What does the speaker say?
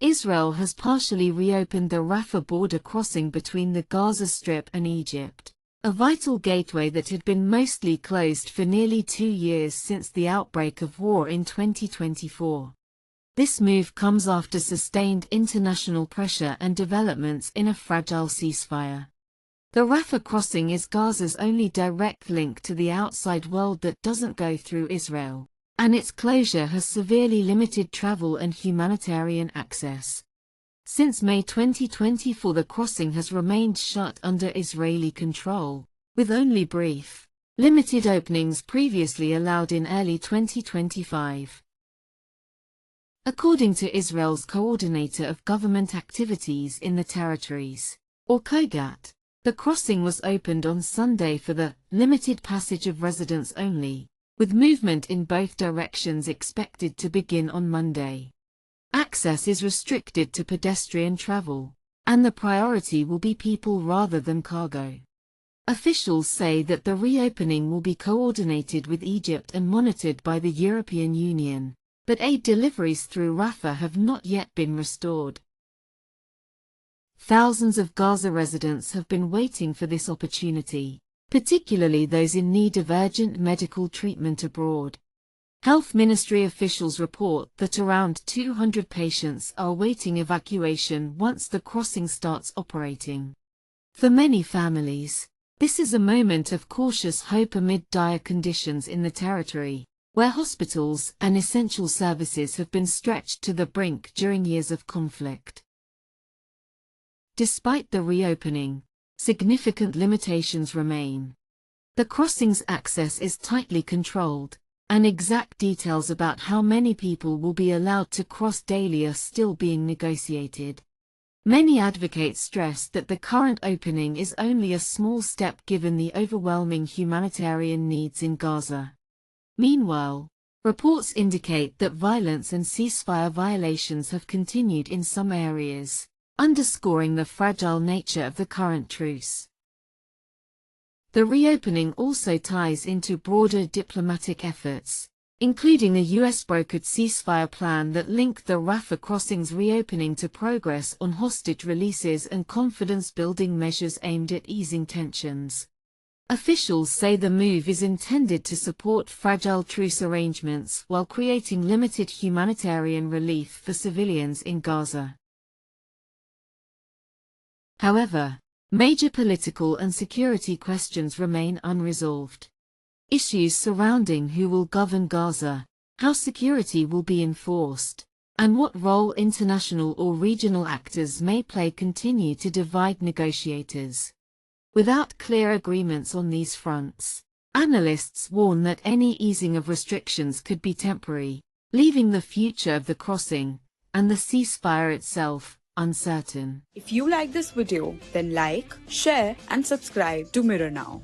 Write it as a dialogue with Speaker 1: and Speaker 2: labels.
Speaker 1: Israel has partially reopened the Rafah border crossing between the Gaza Strip and Egypt, a vital gateway that had been mostly closed for nearly 2 years since the outbreak of war in 2024. This move comes after sustained international pressure and developments in a fragile ceasefire. The Rafah crossing is Gaza's only direct link to the outside world that doesn't go through Israel, and its closure has severely limited travel and humanitarian access. Since May 2024, the crossing has remained shut under Israeli control, with only brief, limited openings previously allowed in early 2025. According to Israel's Coordinator of Government Activities in the Territories, or COGAT, the crossing was opened on Sunday for the limited passage of residents only, with movement in both directions expected to begin on Monday. Access is restricted to pedestrian travel, and the priority will be people rather than cargo. Officials say that the reopening will be coordinated with Egypt and monitored by the European Union, but aid deliveries through Rafah have not yet been restored. Thousands of Gaza residents have been waiting for this opportunity, particularly those in need of urgent medical treatment abroad. Health Ministry officials report that around 200 patients are awaiting evacuation once the crossing starts operating. For many families, this is a moment of cautious hope amid dire conditions in the territory, where hospitals and essential services have been stretched to the brink during years of conflict. Despite the reopening, significant limitations remain. The crossing's access is tightly controlled, and exact details about how many people will be allowed to cross daily are still being negotiated. Many advocates stress that the current opening is only a small step given the overwhelming humanitarian needs in Gaza. Meanwhile, reports indicate that violence and ceasefire violations have continued in some areas, underscoring the fragile nature of the current truce. The reopening also ties into broader diplomatic efforts, including a US-brokered ceasefire plan that linked the Rafah crossing's reopening to progress on hostage releases and confidence-building measures aimed at easing tensions. Officials say the move is intended to support fragile truce arrangements while creating limited humanitarian relief for civilians in Gaza. However, major political and security questions remain unresolved. Issues surrounding who will govern Gaza, how security will be enforced, and what role international or regional actors may play continue to divide negotiators. Without clear agreements on these fronts, analysts warn that any easing of restrictions could be temporary, leaving the future of the crossing, and the ceasefire itself, uncertain.
Speaker 2: If you like this video, then like, share and subscribe to Mirror Now.